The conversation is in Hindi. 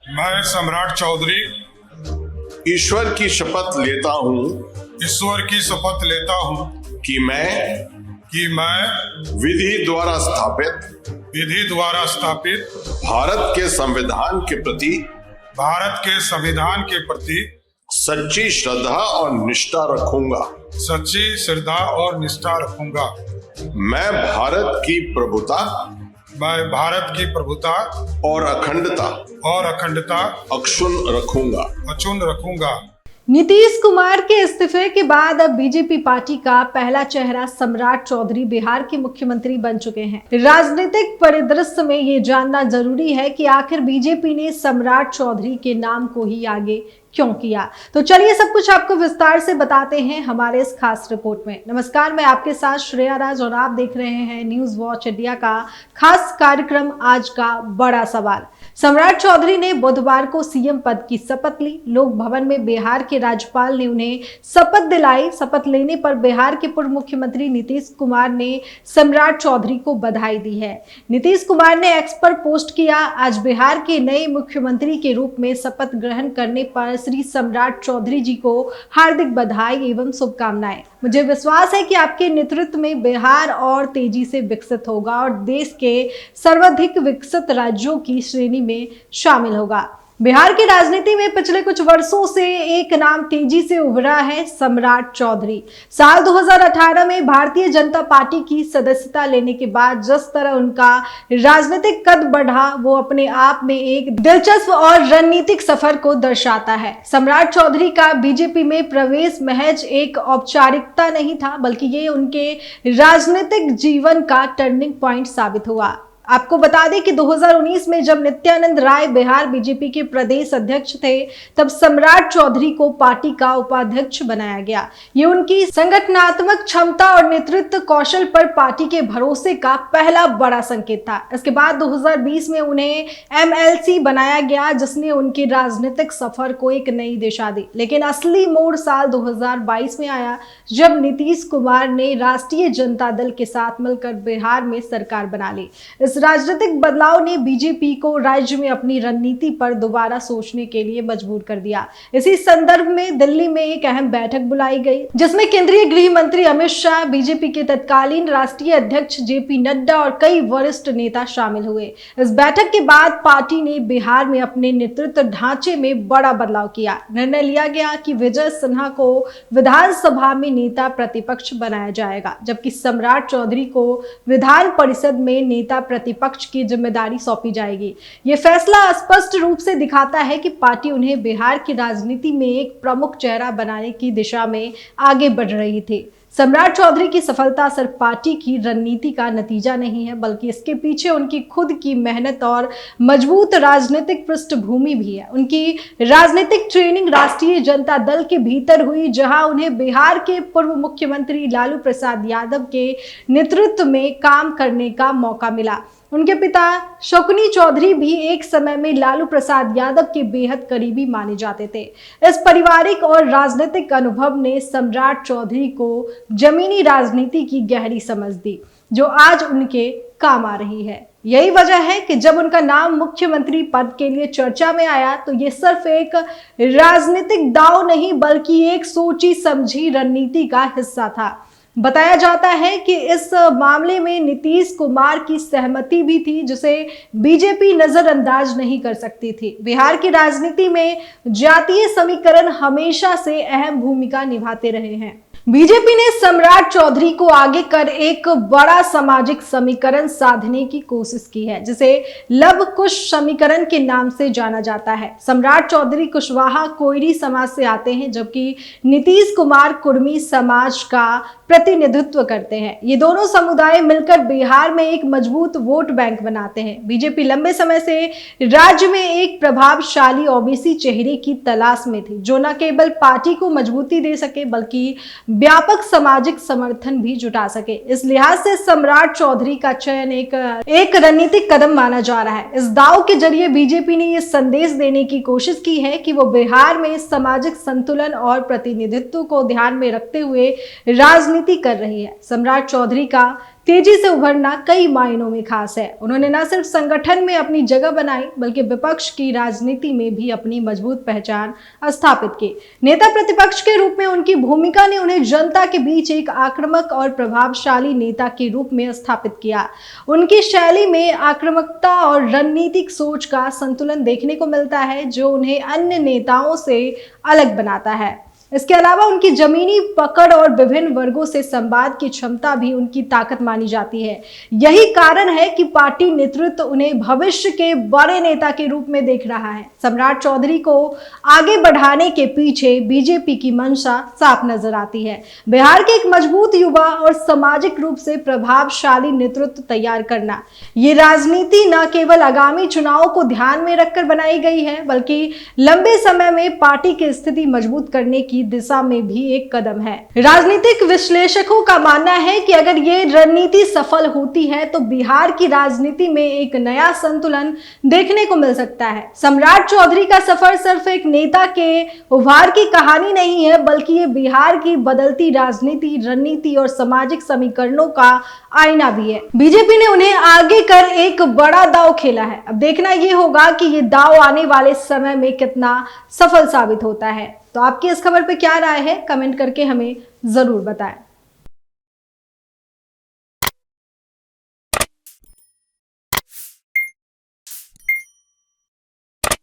मैं सम्राट चौधरी ईश्वर की शपथ लेता हूँ ईश्वर की शपथ लेता हूँ कि मैं विधि द्वारा स्थापित भारत के संविधान के प्रति सच्ची श्रद्धा और निष्ठा रखूंगा। मैं भारत की प्रभुता और अखंडता अक्षुण्ण रखूंगा। नीतीश कुमार के इस्तीफे के बाद अब बीजेपी पार्टी का पहला चेहरा सम्राट चौधरी बिहार के मुख्यमंत्री बन चुके हैं। राजनीतिक परिदृश्य में ये जानना जरूरी है कि आखिर बीजेपी ने सम्राट चौधरी के नाम को ही आगे क्यों किया। तो चलिए सब कुछ आपको विस्तार से बताते हैं हमारे इस खास रिपोर्ट में। नमस्कार, मैं आपके साथ श्रेया राज और आप देख रहे हैं न्यूज वॉच इंडिया का खास कार्यक्रम आज का बड़ा सवाल। सम्राट चौधरी ने बुधवार को सीएम पद की शपथ ली। लोक भवन में बिहार के राज्यपाल ने उन्हें शपथ दिलाई। शपथ लेने पर बिहार के पूर्व मुख्यमंत्री नीतीश कुमार ने सम्राट चौधरी को बधाई दी है। नीतीश कुमार ने एक्स पर पोस्ट किया, आज बिहार के नए मुख्यमंत्री के रूप में शपथ ग्रहण करने पर श्री सम्राट चौधरी जी को हार्दिक बधाई एवं शुभकामनाएं। मुझे विश्वास है कि आपके नेतृत्व में बिहार और तेजी से विकसित होगा और देश के सर्वाधिक विकसित राज्यों की श्रेणी में शामिल होगा। बिहार की राजनीति में पिछले कुछ वर्षों से एक नाम तेजी से उभरा है, सम्राट चौधरी। साल 2018 में भारतीय जनता पार्टी की सदस्यता लेने के बाद जिस तरह उनका राजनीतिक कद बढ़ा वो अपने आप में एक दिलचस्प और रणनीतिक सफर को दर्शाता है। सम्राट चौधरी का बीजेपी में प्रवेश महज एक औपचारिकता नहीं था, बल्कि ये उनके राजनीतिक जीवन का टर्निंग पॉइंट साबित हुआ। आपको बता दें कि 2019 में जब नित्यानंद राय बिहार बीजेपी के प्रदेश अध्यक्ष थे, तब सम्राट चौधरी को पार्टी का उपाध्यक्ष बनाया गया। ये उनकी संगठनात्मक क्षमता और नेतृत्व कौशल पर पार्टी के भरोसे का पहला बड़ा संकेत था। इसके बाद 2020 में उन्हें एमएलसी बनाया गया, जिसने उनके राजनीतिक सफर को एक नई दिशा दी। लेकिन असली मोड़ साल 2022 में आया, जब नीतीश कुमार ने राष्ट्रीय जनता दल के साथ मिलकर बिहार में सरकार बना ली। इस राजनीतिक बदलाव ने बीजेपी को राज्य में अपनी रणनीति पर दोबारा सोचने के लिए मजबूर कर दिया। इसी संदर्भ में दिल्ली में एक अहम बैठक बुलाई गई, जिसमें केंद्रीय गृह मंत्री अमित शाह, बीजेपी के तत्कालीन राष्ट्रीय अध्यक्ष जेपी नड्डा और कई वरिष्ठ नेता शामिल हुए। इस बैठक के बाद पार्टी ने बिहार में अपने नेतृत्व ढांचे में बड़ा बदलाव किया। निर्णय लिया गया कि विजय सिन्हा को विधानसभा में नेता प्रतिपक्ष बनाया जाएगा, जबकि सम्राट चौधरी को विधान परिषद में नेता प्रतिपक्ष की जिम्मेदारी सौंपी जाएगी। ये फैसला स्पष्ट रूप से दिखाता है कि पार्टी उन्हें बिहार की राजनीति में एक प्रमुख चेहरा बनाने की दिशा में आगे बढ़ रही थी। सम्राट चौधरी की सफलता सिर्फ पार्टी की रणनीति का नतीजा नहीं है, बल्कि इसके पीछे उनकी खुद की मेहनत और मजबूत राजनीतिक पृष्ठभूमि भी है। उनकी राजनीतिक ट्रेनिंग राष्ट्रीय जनता दल के भीतर हुई, जहां उन्हें बिहार के पूर्व मुख्यमंत्री लालू प्रसाद यादव के नेतृत्व में काम करने का मौका मिला। उनके पिता शकुनी चौधरी भी एक समय में लालू प्रसाद यादव के बेहद करीबी माने जाते थे। इस पारिवारिक और राजनीतिक अनुभव ने सम्राट चौधरी को जमीनी राजनीति की गहरी समझ दी, जो आज उनके काम आ रही है। यही वजह है कि जब उनका नाम मुख्यमंत्री पद के लिए चर्चा में आया, तो ये सिर्फ एक राजनीतिक दांव नहीं, बल्कि एक सोची समझी रणनीति का हिस्सा था। बताया जाता है कि इस मामले में नीतीश कुमार की सहमति भी थी, जिसे बीजेपी नजरअंदाज नहीं कर सकती थी। बिहार की राजनीति में जातीय समीकरण हमेशा से अहम भूमिका निभाते रहे हैं। बीजेपी ने सम्राट चौधरी को आगे कर एक बड़ा सामाजिक समीकरण साधने की कोशिश की है, जिसे लव कुश समीकरण के नाम से जाना जाता है। सम्राट चौधरी कुशवाहा कोयरी समाज से आते हैं, जबकि नीतीश कुमार कुर्मी समाज का प्रतिनिधित्व करते हैं। ये दोनों समुदाय मिलकर बिहार में एक मजबूत वोट बैंक बनाते हैं। बीजेपी लंबे समय से राज्य में एक प्रभावशाली ओबीसी चेहरे की तलाश में थी, जो न केवल पार्टी को मजबूती दे सके, बल्कि व्यापक सामाजिक समर्थन भी जुटा सके। इस लिहाज से सम्राट चौधरी का चयन एक रणनीतिक कदम माना जा रहा है। इस दाव के जरिए बीजेपी ने यह संदेश देने की कोशिश की है कि वो बिहार में सामाजिक संतुलन और प्रतिनिधित्व को ध्यान में रखते हुए राजनीति राजनीति कर रही है। सम्राट चौधरी का तेजी से उभरना कई मायनों में खास है। उन्होंने न सिर्फ संगठन में अपनी जगह बनाई बल्कि विपक्ष की राजनीति में भी अपनी मजबूत पहचान स्थापित की। नेता प्रतिपक्ष के रूप में उनकी भूमिका ने उन्हें जनता के बीच एक आक्रामक और प्रभावशाली नेता के रूप में स्थापित किया। उनकी शैली में आक्रामकता और रणनीतिक सोच का संतुलन देखने को मिलता है जो उन्हें अन्य नेताओं से अलग बनाता है। इसके अलावा उनकी जमीनी पकड़ और विभिन्न वर्गों से संवाद की क्षमता भी उनकी ताकत मानी जाती है। यही कारण है कि पार्टी नेतृत्व उन्हें भविष्य के बड़े नेता के रूप में देख रहा है। सम्राट चौधरी को आगे बढ़ाने के पीछे बीजेपी की मंशा साफ नजर आती है। बिहार के एक मजबूत युवा और सामाजिक रूप से प्रभावशाली नेतृत्व तैयार करना। ये राजनीति न केवल आगामी चुनाव को ध्यान में रखकर बनाई गई है बल्कि लंबे समय में पार्टी की स्थिति मजबूत करने की दिशा में भी एक कदम है। राजनीतिक विश्लेषकों का मानना है कि अगर ये रणनीति सफल होती है तो बिहार की राजनीति में एक नया संतुलन देखने को मिल सकता है। सम्राट चौधरी का सफर सिर्फ एक नेता के उभार की कहानी नहीं है बल्कि ये बिहार की बदलती राजनीति, रणनीति और सामाजिक समीकरणों का आईना भी है। बीजेपी ने उन्हें आगे कर एक बड़ा दांव खेला है। अब देखना ये होगा कि ये दांव आने वाले समय में कितना सफल साबित होता है। तो आपकी इस खबर पे क्या राय है, कमेंट करके हमें जरूर बताएं।